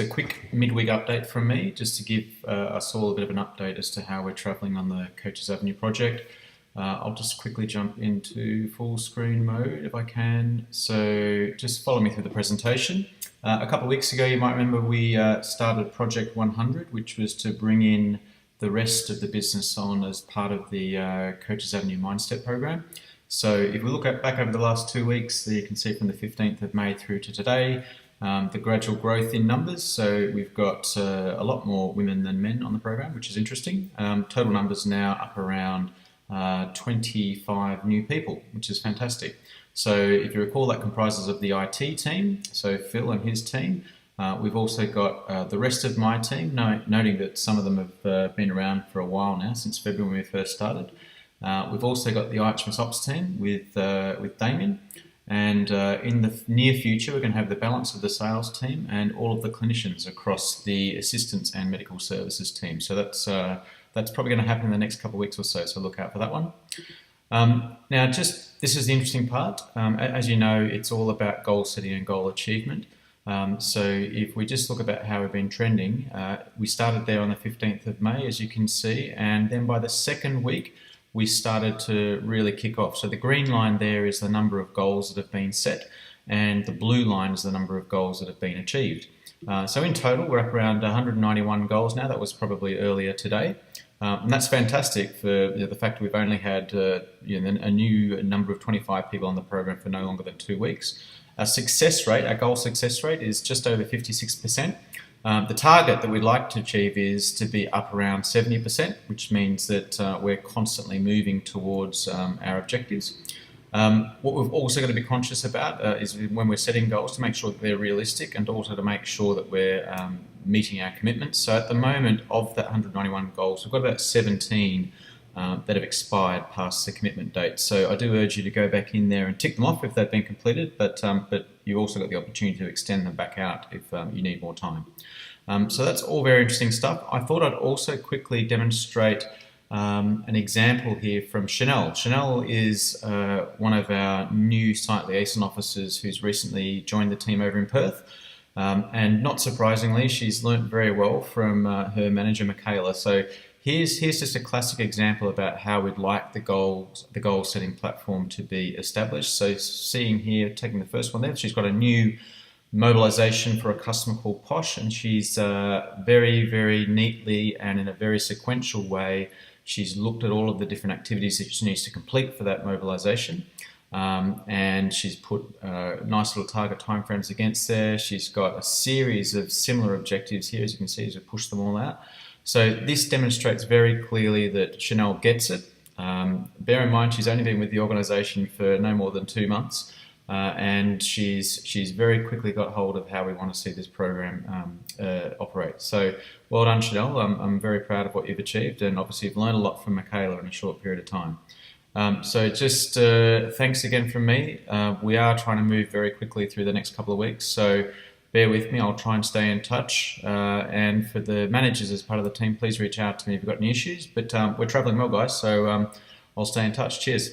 A quick midweek update from me, just to give us all a bit of an update as to how we're travelling on the Coaches Avenue project. I'll just quickly jump into full screen mode if I can. So just follow me through the presentation. A couple of weeks ago, you might remember we started Project 100, which was to bring in the rest of the business on as part of the Coaches Avenue Mindstep program. So if we look back over the last 2 weeks, you can see from the 15th of May through to today, the gradual growth in numbers. So we've got a lot more women than men on the program, which is interesting. Total numbers now up around 25 new people, which is fantastic. So if you recall, that comprises of the IT team, so Phil and his team. We've also got the rest of my team, noting that some of them have been around for a while now, since February when we first started. We've also got the Archmas Ops team with Damien. And in the near future, we're going to have the balance of the sales team and all of the clinicians across the assistance and medical services team. So that's probably going to happen in the next couple of weeks or so, so look out for that one. Now, this is the interesting part. As you know, it's all about goal setting and goal achievement. So if we just look about how we've been trending, we started there on the 15th of May, as you can see, and then by the second week, we started to really kick off. So the green line there is the number of goals that have been set, and the blue line is the number of goals that have been achieved. So in total, we're up around 191 goals now. That was probably earlier today. And that's fantastic for the fact that we've only had a new number of 25 people on the program for no longer than 2 weeks. Our success rate, our goal success rate, is just over 56%. The target that we'd like to achieve is to be up around 70%, which means that we're constantly moving towards our objectives. What we've also got to be conscious about is when we're setting goals, to make sure that they're realistic and also to make sure that we're meeting our commitments. So at the moment, of that 191 goals, we've got about 17 that have expired past the commitment date. So I do urge you to go back in there and tick them off if they've been completed, but you've also got the opportunity to extend them back out if you need more time. So that's all very interesting stuff. I thought I'd also quickly demonstrate an example here from Chanel. Chanel is one of our new site liaison officers who's recently joined the team over in Perth. And not surprisingly, she's learnt very well from her manager, Michaela. So here's just a classic example about how we'd like the goal setting platform to be established. So seeing here, taking the first one there, she's got a new mobilization for a customer called Posh, and she's very, very neatly and in a very sequential way, she's looked at all of the different activities that she needs to complete for that mobilization. And she's put nice little target timeframes against there. She's got a series of similar objectives here, as you can see, as we push them all out. So this demonstrates very clearly that Chanel gets it. Bear in mind, she's only been with the organisation for no more than 2 months, and she's very quickly got hold of how we want to see this program operate. So well done, Chanel. I'm very proud of what you've achieved, and obviously you've learned a lot from Michaela in a short period of time. So just thanks again from me. We are trying to move very quickly through the next couple of weeks, so bear with me. I'll try and stay in touch. And for the managers as part of the team, please reach out to me if you've got any issues. But we're travelling well, guys, so I'll stay in touch. Cheers.